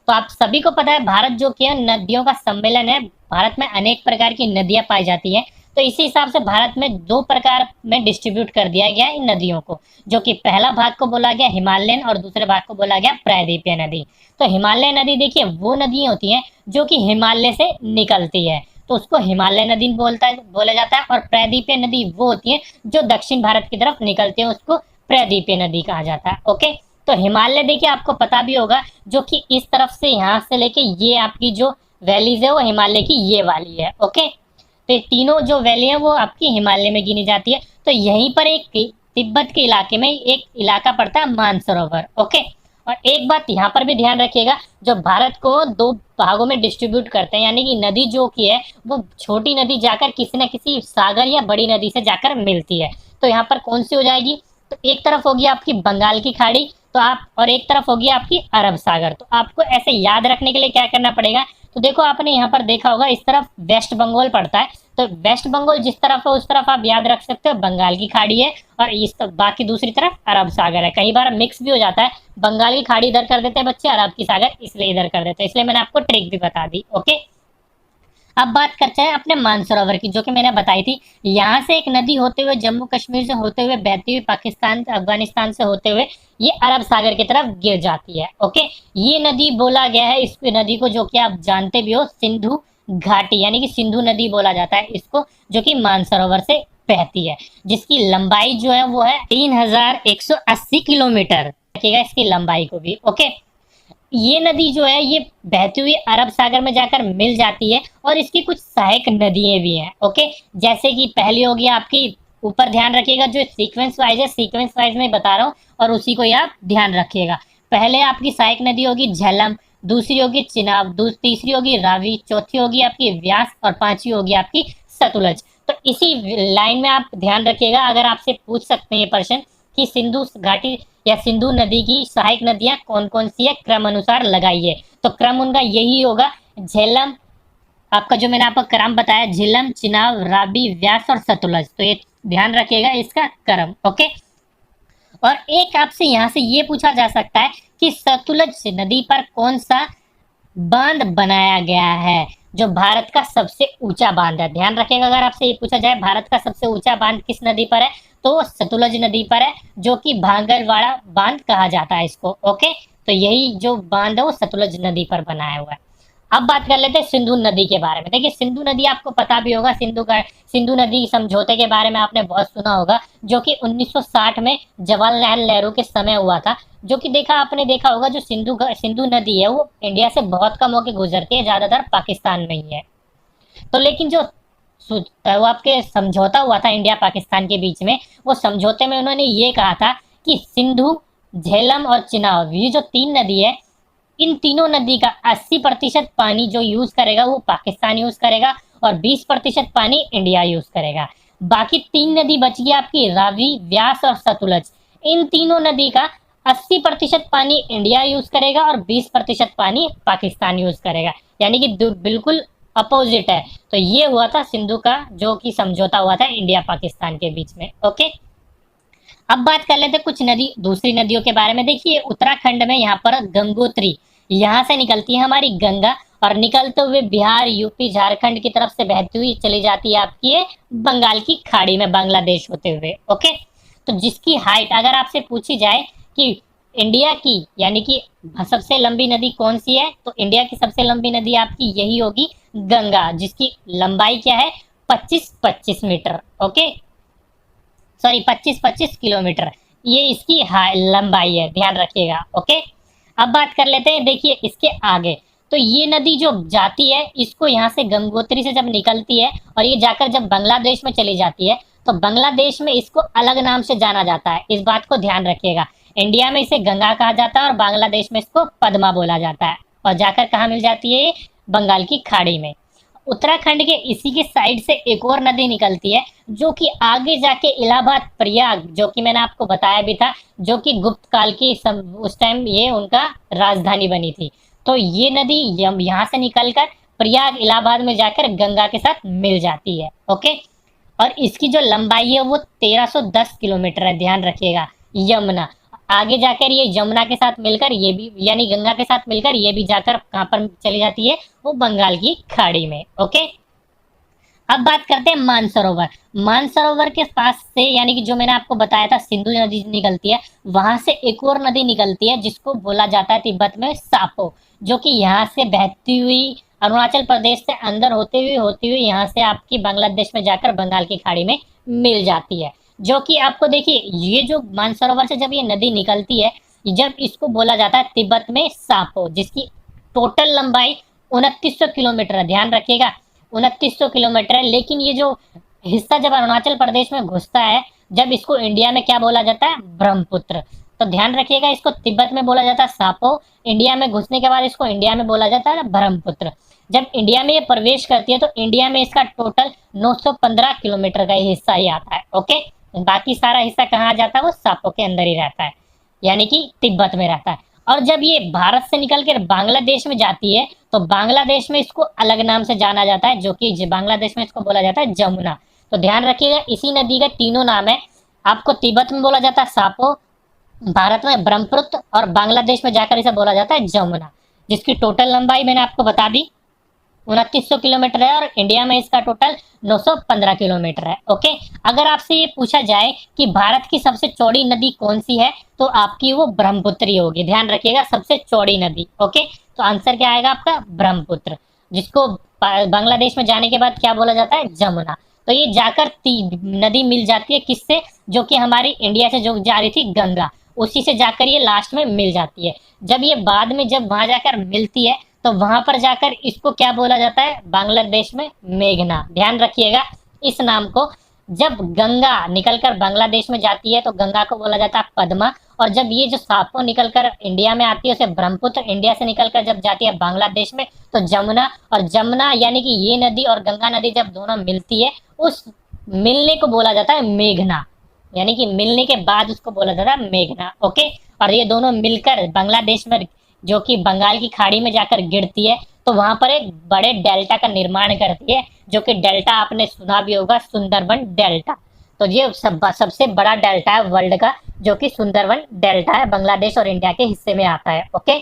तो आप सभी को पता है भारत जो कि है नदियों का सम्मेलन है। भारत में अनेक प्रकार की नदियां पाई जाती हैं, तो इसी हिसाब से भारत में दो प्रकार में डिस्ट्रीब्यूट कर दिया गया इन नदियों को, जो कि पहला भाग को बोला गया हिमालयन और दूसरे भाग को बोला गया प्रायद्वीपीय नदी। तो हिमालय नदी देखिए वो नदी होती है जो कि हिमालय से निकलती है, तो उसको हिमालय नदी बोला जाता है। और प्रायद्वीपीय नदी वो होती है जो दक्षिण भारत की तरफ निकलती है, उसको प्रायद्वीपीय नदी कहा जाता है। ओके, तो हिमालय देखिए आपको पता भी होगा, जो कि इस तरफ से यहाँ से लेके ये आपकी जो वैलीज है वो हिमालय की ये वाली है। ओके, तो ये तीनों जो वैली है वो आपकी हिमालय में गिनी जाती है। तो यहीं पर एक तिब्बत के इलाके में एक इलाका पड़ता है मानसरोवर। ओके, और एक बात यहाँ पर भी ध्यान रखिएगा, जो भारत को दो भागों में डिस्ट्रीब्यूट करते हैं, यानी कि नदी जो की है वो छोटी नदी जाकर किसी न किसी सागर या बड़ी नदी से जाकर मिलती है। तो यहाँ पर कौन सी हो जाएगी, तो एक तरफ होगी आपकी बंगाल की खाड़ी, तो आप, और एक तरफ होगी आपकी अरब सागर। तो आपको ऐसे याद रखने के लिए क्या करना पड़ेगा, तो देखो आपने यहाँ पर देखा होगा इस तरफ वेस्ट बंगाल पड़ता है, तो वेस्ट बंगाल जिस तरफ है उस तरफ आप याद रख सकते हो बंगाल की खाड़ी है, और इस बाकी दूसरी तरफ अरब सागर है। कई बार मिक्स भी हो जाता है, बंगाल की खाड़ी इधर कर देते हैं बच्चे, अरब की सागर इसलिए इधर कर देते हैं, इसलिए मैंने आपको ट्रिक भी बता दी। ओके, अब बात करते हैं अपने मानसरोवर की, जो कि मैंने बताई थी। यहाँ से एक नदी होते हुए जम्मू कश्मीर से होते हुए बहती हुई पाकिस्तान अफगानिस्तान से होते हुए ये अरब सागर की तरफ गिर जाती है। ओके, ये नदी बोला गया है इस नदी को, जो कि आप जानते भी हो, सिंधु घाटी यानी कि सिंधु नदी बोला जाता है इसको, जो कि मानसरोवर से बहती है, जिसकी लंबाई जो है वो है 3180 किलोमीटर। रखिएगा इसकी लंबाई को भी। ओके, ये नदी जो है ये बहती हुई अरब सागर में जाकर मिल जाती है, और इसकी कुछ सहायक नदियां भी हैं। ओके, जैसे कि पहली होगी आपकी, ऊपर ध्यान रखिएगा जो सीक्वेंस वाइज है, सीक्वेंस वाइज में बता रहा हूँ और उसी को ही आप ध्यान रखिएगा। पहले आपकी सहायक नदी होगी झेलम, दूसरी होगी चिनाब, तीसरी होगी रावी, चौथी होगी आपकी व्यास, और पांचवी होगी आपकी सतलुज। तो इसी लाइन में आप ध्यान रखिएगा। अगर आपसे पूछ सकते हैं प्रश्न कि सिंधु घाटी या सिंधु नदी की सहायक नदियां कौन कौन सी है, क्रम अनुसार लगाइए, तो क्रम उनका यही होगा, झेलम, आपका जो मैंने आपको क्रम बताया, झेलम, चिनाब, रावी, व्यास और सतलुज। तो ये ध्यान रखिएगा इसका क्रम। ओके, और एक आपसे यहाँ से ये पूछा जा सकता है कि सतलुज नदी पर कौन सा बांध बनाया गया है, जो भारत का सबसे ऊंचा बांध है। ध्यान रखिएगा, अगर आपसे ये पूछा जाए भारत का सबसे ऊंचा बांध किस नदी पर है, तो सतलुज नदी पर है, जो कि भांगलवाड़ा बांध कहा जाता है इसको। ओके, तो यही जो बांध है वो सतलुज नदी पर बनाया हुआ है। अब बात कर लेते हैं सिंधु नदी के बारे में। देखिए सिंधु नदी आपको पता भी होगा, सिंधु नदी समझौते के बारे में आपने बहुत सुना होगा, जो कि 1960 में जवाहरलाल नेहरू के समय हुआ था। जो कि आपने देखा होगा, जो सिंधु नदी है वो इंडिया से बहुत कम होकर गुजरती है, ज्यादातर पाकिस्तान में ही है। तो लेकिन जो वो आपके समझौता हुआ था इंडिया पाकिस्तान के बीच में, वो समझौते में उन्होंने ये कहा था कि सिंधु, झेलम और चिनाब, ये जो तीन नदी है, इन तीनों नदी का 80% पानी जो यूज करेगा वो पाकिस्तान यूज करेगा, और 20% पानी इंडिया यूज करेगा। बाकी तीन नदी बच गई आपकी रावी, व्यास और सतलुज। इन तीनों नदी का 80% पानी इंडिया यूज करेगा और 20% पानी पाकिस्तान यूज करेगा, यानी कि बिल्कुल अपोजिट है। तो ये हुआ था सिंधु का जो कि समझौता हुआ था इंडिया पाकिस्तान के बीच में। ओके, अब बात कर लेते हैं कुछ दूसरी नदियों के बारे में। देखिए उत्तराखंड में यहाँ पर गंगोत्री, यहाँ से निकलती है हमारी गंगा, और निकलते हुए बिहार, यूपी, झारखंड की तरफ से बहती हुई चली जाती है आपकी ये बंगाल की खाड़ी में, बांग्लादेश होते हुए। ओके, तो जिसकी हाइट अगर आपसे पूछी जाए कि इंडिया की यानी कि सबसे लंबी नदी कौन सी है, तो इंडिया की सबसे लंबी नदी आपकी यही होगी गंगा, जिसकी लंबाई क्या है 25-25 मीटर। ओके, सॉरी 25-25 किलोमीटर, ये इसकी लंबाई है, ध्यान रखिएगा। ओके, अब बात कर लेते हैं देखिए इसके आगे। तो ये नदी जो जाती है, इसको यहाँ से गंगोत्री से जब निकलती है और ये जाकर जब बांग्लादेश में चली जाती है, तो बांग्लादेश में इसको अलग नाम से जाना जाता है, इस बात को ध्यान रखिएगा। इंडिया में इसे गंगा कहा जाता है और बांग्लादेश में इसको पद्मा बोला जाता है, और जाकर कहाँ मिल जाती है, बंगाल की खाड़ी में। उत्तराखंड के इसी के साइड से एक और नदी निकलती है, जो कि आगे जाके इलाहाबाद, प्रयाग, जो कि मैंने आपको बताया भी था, जो कि गुप्त काल की उस टाइम ये उनका राजधानी बनी थी। तो ये नदी यहाँ से निकलकर प्रयाग, इलाहाबाद में जाकर गंगा के साथ मिल जाती है। ओके, और इसकी जो लंबाई है वो 1310 किलोमीटर है, ध्यान रखिएगा। यमुना, आगे जाकर ये जमुना के साथ मिलकर ये भी, यानी गंगा के साथ मिलकर ये भी जाकर कहाँ पर चली जाती है, वो बंगाल की खाड़ी में। ओके, अब बात करते हैं मानसरोवर। मानसरोवर के पास से, यानी कि जो मैंने आपको बताया था सिंधु नदी निकलती है, वहां से एक और नदी निकलती है जिसको बोला जाता है तिब्बत में सापो, जो कि यहाँ से बहती हुई अरुणाचल प्रदेश से अंदर होती हुई यहाँ से आपकी बांग्लादेश में जाकर बंगाल की खाड़ी में मिल जाती है। जो कि आपको देखिए, ये जो मानसरोवर से जब ये नदी निकलती है, जब इसको बोला जाता है तिब्बत में सापो, जिसकी टोटल लंबाई 2900 किलोमीटर है। ध्यान रखिएगा, 2900 किलोमीटर है। लेकिन ये जो हिस्सा जब अरुणाचल प्रदेश में घुसता है, जब इसको इंडिया में क्या बोला जाता है, ब्रह्मपुत्र। तो ध्यान रखिएगा, इसको तिब्बत में बोला जाता है सापो, इंडिया में घुसने के बाद इसको इंडिया में बोला जाता है ब्रह्मपुत्र। जब इंडिया में ये प्रवेश करती है तो इंडिया में इसका टोटल 915 किलोमीटर का हिस्सा ही आता है। ओके, बाकी सारा हिस्सा कहाँ आ जाता है, वो सापो के अंदर ही रहता है, यानी कि तिब्बत में रहता है। और जब ये भारत से निकल कर बांग्लादेश में जाती है तो बांग्लादेश में इसको अलग नाम से जाना जाता है, जो कि बांग्लादेश में इसको बोला जाता है जमुना। तो ध्यान रखिएगा, इसी नदी का तीनों नाम है। आपको तिब्बत में बोला जाता है सापो, भारत में ब्रह्मपुत्र, और बांग्लादेश में जाकर इसे बोला जाता है जमुना, जिसकी टोटल लंबाई मैंने आपको बता दी 2900 किलोमीटर है, और इंडिया में इसका टोटल 915 किलोमीटर है। ओके, अगर आपसे ये पूछा जाए कि भारत की सबसे चौड़ी नदी कौन सी है, तो आपकी वो ब्रह्मपुत्र ही होगी। ध्यान रखिएगा, सबसे चौड़ी नदी। ओके, तो आंसर क्या आएगा आपका, ब्रह्मपुत्र, जिसको बांग्लादेश में जाने के बाद क्या बोला जाता है, जमुना। तो ये जाकर नदी मिल जाती है किससे, जो कि हमारी इंडिया से जो जा रही थी गंगा, उसी से जाकर ये लास्ट में मिल जाती है। जब ये बाद में जब वहां जाकर मिलती है तो वहां पर जाकर इसको क्या बोला जाता है, बांग्लादेश में मेघना। ध्यान रखिएगा इस नाम को। जब गंगा निकलकर बांग्लादेश में जाती है तो गंगा को बोला जाता है पद्मा, और जब ये जो सापो निकलकर इंडिया में आती है उसे ब्रह्मपुत्र, इंडिया से निकलकर जब जाती है बांग्लादेश में तो जमुना। और जमुना यानी कि ये नदी और गंगा नदी जब दोनों मिलती है, उस मिलने को बोला जाता है मेघना, यानी कि मिलने के बाद उसको बोला जाता है मेघना। ओके, और ये दोनों मिलकर बांग्लादेश में, जो कि बंगाल की खाड़ी में जाकर गिरती है, तो वहां पर एक बड़े डेल्टा का निर्माण करती है, जो कि डेल्टा आपने सुना भी होगा, सुंदरबन डेल्टा। तो ये सबसे बड़ा डेल्टा है वर्ल्ड का, जो कि सुंदरबन डेल्टा है, बांग्लादेश और इंडिया के हिस्से में आता है। ओके,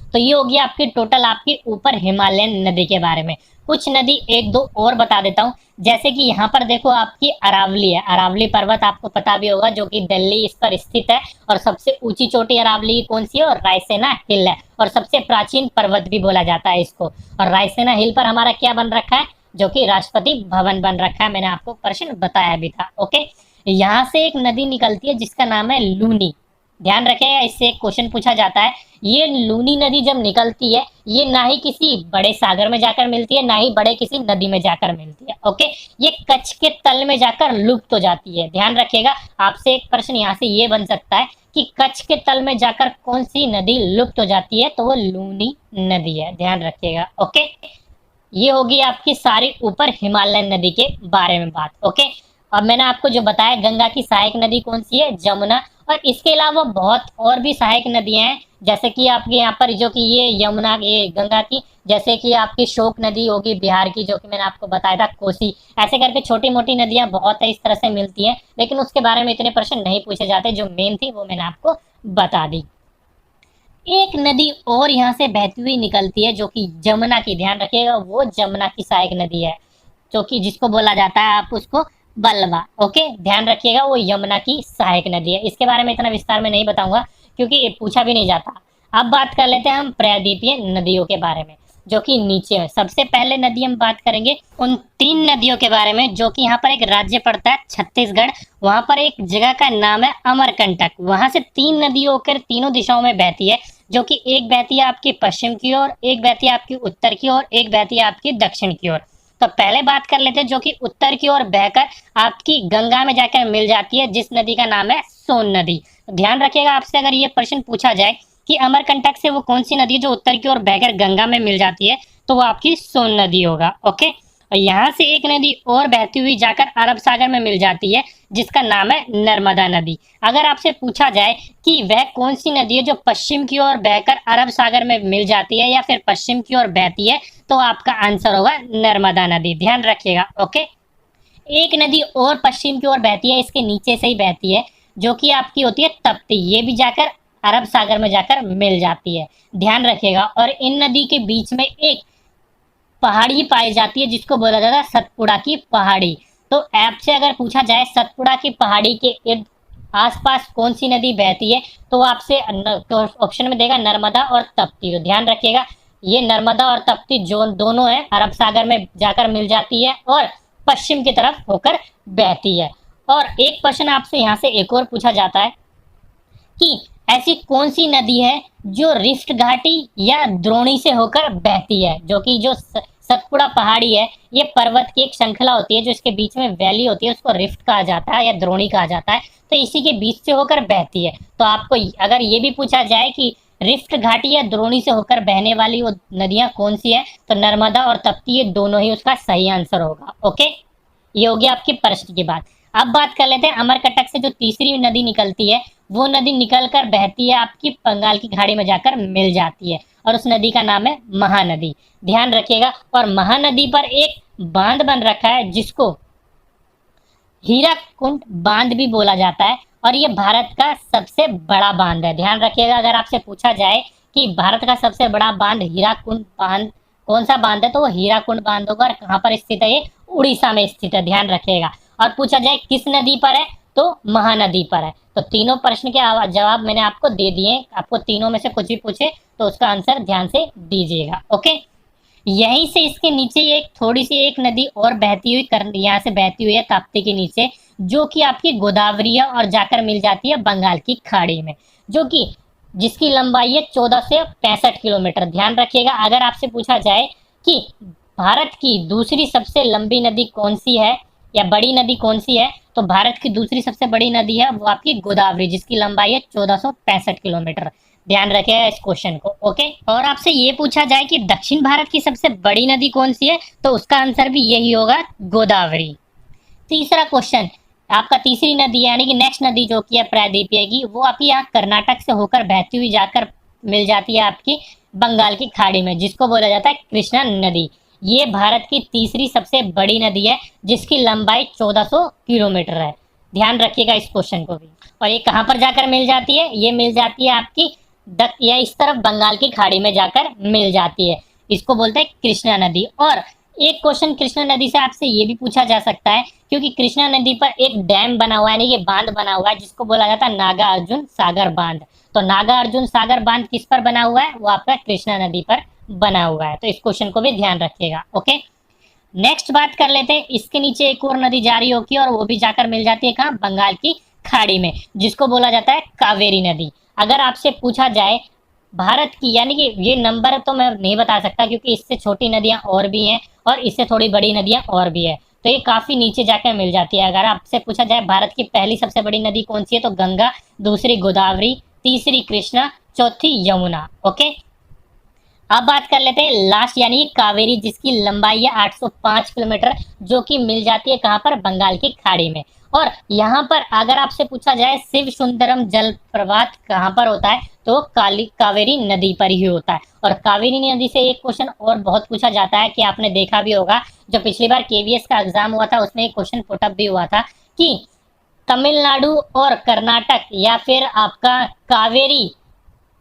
तो ये होगी आपकी टोटल आपकी ऊपर हिमालयन नदी के बारे में। कुछ नदी एक दो और बता देता हूँ, जैसे कि यहाँ पर देखो आपकी अरावली है। अरावली पर्वत आपको पता भी होगा, जो कि दिल्ली इस पर स्थित है, और सबसे ऊंची चोटी अरावली की कौन सी है, और रायसेना हिल है, और सबसे प्राचीन पर्वत भी बोला जाता है इसको। और रायसेना हिल पर हमारा क्या बन रखा है, जो कि राष्ट्रपति भवन बन रखा है, मैंने आपको प्रश्न बताया भी था। ओके, यहाँ से एक नदी निकलती है जिसका नाम है लूनी। ध्यान रखें, इससे एक क्वेश्चन पूछा जाता है, ये लूनी नदी जब निकलती है, ये ना ही किसी बड़े सागर में जाकर मिलती है, ना ही बड़े किसी नदी में जाकर मिलती है। ओके, ये कच्छ के तल में जाकर लुप्त हो जाती है। ध्यान रखिएगा, आपसे एक प्रश्न यहाँ से ये बन सकता है कि कच्छ के तल में जाकर कौन सी नदी लुप्त हो जाती है, तो वो लूनी नदी है। ध्यान रखिएगा। ओके, ये होगी आपकी सारी ऊपर हिमालयन नदी के बारे में बात। ओके, अब मैंने आपको जो बताया गंगा की सहायक नदी कौन सी है, जमुना। और इसके अलावा बहुत और भी सहायक नदियां हैं, जैसे कि आपके यहाँ पर जो कि ये यमुना, ये गंगा की, जैसे कि आपकी शोक नदी होगी बिहार की, जो कि मैंने आपको बताया था, कोसी। ऐसे करके छोटी मोटी नदियां बहुत है, इस तरह से मिलती हैं, लेकिन उसके बारे में इतने प्रश्न नहीं पूछे जाते। जो मेन थी वो मैंने आपको बता दी। एक नदी और यहाँ से बहती हुई निकलती है, जो कि जमुना की, ध्यान रखिएगा, वो जमुना की सहायक नदी है, जो कि जिसको बोला जाता है आप उसको बलवा। ओके, ध्यान रखिएगा, वो यमुना की सहायक नदी है। इसके बारे में इतना विस्तार में नहीं बताऊंगा क्योंकि ये पूछा भी नहीं जाता। अब बात कर लेते हैं हम प्रायद्वीपीय नदियों के बारे में, जो कि नीचे है। सबसे पहले नदी हम बात करेंगे उन 3 नदियों के बारे में, जो कि यहाँ पर एक राज्य पड़ता है छत्तीसगढ़। वहां पर एक जगह का नाम है अमरकंटक। वहां से 3 नदियां होकर तीनों दिशाओं में बहती है, जो कि एक बहती है आपकी पश्चिम की ओर, एक बहती है आपकी उत्तर की ओर, एक बहती है आपकी दक्षिण की ओर। तो पहले बात कर लेते हैं जो कि उत्तर की ओर बहकर आपकी गंगा में जाकर मिल जाती है, जिस नदी का नाम है सोन नदी। तो ध्यान रखिएगा, आपसे अगर ये प्रश्न पूछा जाए कि अमरकंटक से वो कौन सी नदी जो उत्तर की ओर बहकर गंगा में मिल जाती है, तो वो आपकी सोन नदी होगा। ओके, और यहाँ से एक नदी और बहती हुई जाकर अरब सागर में मिल जाती है, जिसका नाम है नर्मदा नदी। अगर आपसे पूछा जाए कि वह कौन सी नदी है जो पश्चिम की ओर बहकर अरब सागर में मिल जाती है या फिर पश्चिम की ओर बहती है, तो आपका आंसर होगा नर्मदा नदी। ध्यान रखिएगा। ओके, एक नदी और पश्चिम की ओर बहती है, इसके नीचे से ही बहती है, जो कि आपकी होती है तप्ती, ये भी जाकर अरब सागर में जाकर मिल जाती है, ध्यान रखिएगा। और इन नदी के बीच में एक पहाड़ी पाई जाती है जिसको बोला जाता है सतपुड़ा की पहाड़ी। तो आपसे अगर पूछा जाए सतपुड़ा की पहाड़ी के इर्द आसपास कौन सी नदी बहती है, तो आपसे ऑप्शन में देगा नर्मदा और तप्ती। तो ध्यान रखिएगा, ये नर्मदा और तप्ती जो दोनों है अरब सागर में जाकर मिल जाती है और पश्चिम की तरफ होकर बहती है। और एक क्वेश्चन आपसे यहाँ से एक और पूछा जाता है कि ऐसी कौन सी नदी है जो रिफ्ट घाटी या द्रोणी से होकर बहती है, जो कि जो सतपुड़ा पहाड़ी है ये पर्वत की एक श्रृंखला होती है, जो इसके बीच में वैली होती है उसको रिफ्ट कहा जाता है या द्रोणी कहा जाता है, तो इसी के बीच से होकर बहती है। तो आपको अगर ये भी पूछा जाए कि रिफ्ट घाटी या द्रोणी से होकर बहने वाली वो नदियां कौन सी है, तो नर्मदा और तप्ती ये दोनों ही उसका सही आंसर होगा। ओके, ये होगी आपकी प्रश्न की बात। अब बात कर लेते हैं अमरकटक से जो तीसरी नदी निकलती है, वो नदी निकलकर बहती है आपकी बंगाल की खाड़ी में जाकर मिल जाती है, और उस नदी का नाम है महानदी। ध्यान रखिएगा, और महानदी पर एक बांध बन रखा है जिसको हीराकुंड बांध भी बोला जाता है, और ये भारत का सबसे बड़ा बांध है। ध्यान रखिएगा, अगर आपसे पूछा जाए कि भारत का सबसे बड़ा बांध हीराकुंड बांध कौन सा बांध है, तो वो हीराकुंड बांध होगा। और कहाँ पर स्थित है, ये उड़ीसा में स्थित है, ध्यान रखिएगा। और पूछा जाए किस नदी पर है, तो महानदी पर है। तो तीनों प्रश्न के जवाब मैंने आपको दे दिए, आपको तीनों में से कुछ भी पूछे तो उसका आंसर ध्यान से दीजिएगा। ओके, यहीं से इसके नीचे एक थोड़ी सी एक नदी और बहती हुई यहाँ से बहती हुई है ताप्ती के नीचे, जो कि आपकी गोदावरी है और जाकर मिल जाती है बंगाल की खाड़ी में, जो कि जिसकी लंबाई है 14 से 65 किलोमीटर। ध्यान रखिएगा, अगर आपसे पूछा जाए कि भारत की दूसरी सबसे लंबी नदी कौन सी है या बड़ी नदी कौन सी है, तो भारत की दूसरी सबसे बड़ी नदी है वो आपकी गोदावरी, जिसकी लंबाई है 1465 किलोमीटर। ध्यान रखिएगा इस क्वेश्चन को। ओके, और आपसे ये पूछा जाए कि दक्षिण भारत की सबसे बड़ी नदी कौन सी है, तो उसका आंसर भी यही होगा, गोदावरी। तीसरा क्वेश्चन आपका तीसरी नदी यानी कि नेक्स्ट नदी जो कि है प्रायद्वीपीय की, वो आपकी यहाँ कर्नाटक से होकर बहती हुई जाकर मिल जाती है आपकी बंगाल की खाड़ी में, जिसको बोला जाता है कृष्णा नदी। ये भारत की तीसरी सबसे बड़ी नदी है जिसकी लंबाई 1400 किलोमीटर है। ध्यान रखिएगा इस क्वेश्चन को भी। और ये कहाँ पर जाकर मिल जाती है, ये मिल जाती है आपकी या इस तरफ बंगाल की खाड़ी में जाकर मिल जाती है, इसको बोलते हैं कृष्णा नदी। और एक क्वेश्चन कृष्णा नदी से आपसे ये भी पूछा जा सकता है, क्योंकि कृष्णा नदी पर एक डैम बना हुआ है, यानी कि बांध बना हुआ है, जिसको बोला जाता है नागा अर्जुन सागर बांध। तो नागा अर्जुन सागर बांध किस पर बना हुआ है, वो आपका कृष्णा नदी पर बना हुआ है। तो इस क्वेश्चन को भी ध्यान रखिएगा। ओके, नेक्स्ट बात कर लेते हैं, इसके नीचे एक और नदी जारी होगी और वो भी जाकर मिल जाती है कहाँ, बंगाल की खाड़ी में, जिसको बोला जाता है कावेरी नदी। अगर आपसे पूछा जाए भारत की, यानी कि ये नंबर तो मैं नहीं बता सकता क्योंकि इससे छोटी नदियां और भी हैं और इससे थोड़ी बड़ी नदियां और भी है, तो ये काफी नीचे जाकर मिल जाती है। अगर आपसे पूछा जाए भारत की पहली सबसे बड़ी नदी कौन सी है, तो गंगा, दूसरी गोदावरी, तीसरी कृष्णा, चौथी यमुना। ओके, अब बात कर लेते हैं लास्ट यानी कावेरी, जिसकी लंबाई है 805 किलोमीटर, जो कि मिल जाती है कहाँ पर, बंगाल की खाड़ी में। और यहाँ पर अगर आपसे पूछा जाए शिव सुंदरम जल प्रपात कहाँ पर होता है, तो कावेरी नदी पर ही होता है। और कावेरी नदी से एक क्वेश्चन और बहुत पूछा जाता है कि आपने देखा भी होगा, जो पिछली बार केवीएस का एग्जाम हुआ था उसमें एक क्वेश्चन पुटअप भी हुआ था कि तमिलनाडु और कर्नाटक या फिर आपका कावेरी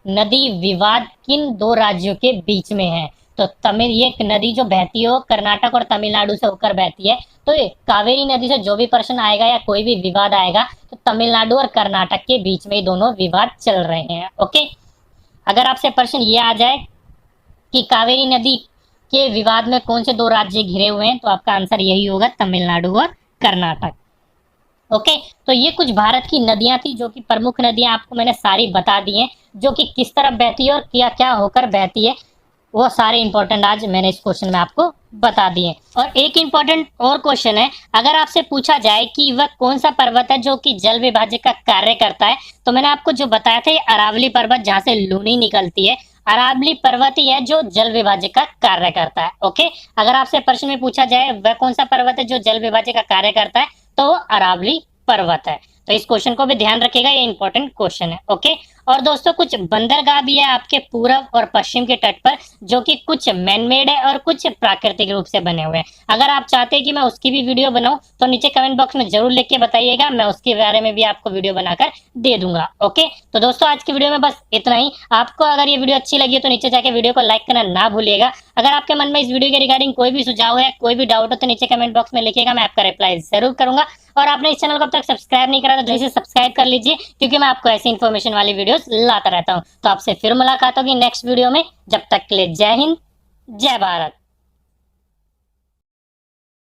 नदी विवाद किन दो राज्यों के बीच में है। तो तमिल ये नदी जो बहती है कर्नाटक और तमिलनाडु से होकर बहती है, तो ये कावेरी नदी से जो भी प्रश्न आएगा या कोई भी विवाद आएगा तो तमिलनाडु और कर्नाटक के बीच में दोनों विवाद चल रहे हैं। ओके, अगर आपसे प्रश्न ये आ जाए कि कावेरी नदी के विवाद में कौन से दो राज्य घिरे हुए हैं, तो आपका आंसर यही होगा, तमिलनाडु और कर्नाटक। ओके, तो ये कुछ भारत की नदियां थी, जो कि प्रमुख नदियां आपको मैंने सारी बता दी हैं, जो कि किस तरफ बहती है और क्या क्या होकर बहती है, वो सारे इंपॉर्टेंट आज मैंने इस क्वेश्चन में आपको बता दिए। और एक इंपॉर्टेंट और क्वेश्चन है, अगर आपसे पूछा जाए कि वह कौन सा पर्वत है जो कि जल विभाजक का कार्य करता है, तो मैंने आपको जो बताया था अरावली पर्वत, जहाँ से लूनी निकलती है, अरावली पर्वत ही है जो जल विभाजक का कार्य करता है। ओके, अगर आपसे प्रश्न में पूछा जाए वह कौन सा पर्वत है जो जल विभाजक का कार्य करता है, तो वो अरावली पर्वत है। तो इस क्वेश्चन को भी ध्यान रखिएगा, ये इंपॉर्टेंट क्वेश्चन है। ओके, और दोस्तों कुछ बंदरगाह भी है आपके पूरब और पश्चिम के तट पर, जो कि कुछ मैनमेड है और कुछ प्राकृतिक रूप से बने हुए हैं। अगर आप चाहते हैं कि मैं उसकी भी वीडियो बनाऊं तो नीचे कमेंट बॉक्स में जरूर लिख के बताइएगा, मैं उसके बारे में भी आपको वीडियो बनाकर दे दूंगा। ओके, तो दोस्तों आज की वीडियो में बस इतना ही। आपको अगर ये वीडियो अच्छी लगी तो नीचे जाके वीडियो को लाइक करना ना भूलिएगा। अगर आपके मन में इस वीडियो के रिगार्डिंग कोई भी सुझाव है, कोई भी डाउट हो तो नीचे कमेंट बॉक्स में लिखिएगा, मैं आपका रिप्लाई जरूर करूंगा। और आपने इस चैनल को अब तक सब्सक्राइब नहीं करा तो जल्दी से सब्सक्राइब कर लीजिए, क्योंकि मैं आपको ऐसी इन्फॉर्मेशन वाली वीडियोस लाता रहता हूँ। तो आपसे फिर मुलाकात होगी नेक्स्ट वीडियो में। जब तक के लिए जय हिंद, जय भारत।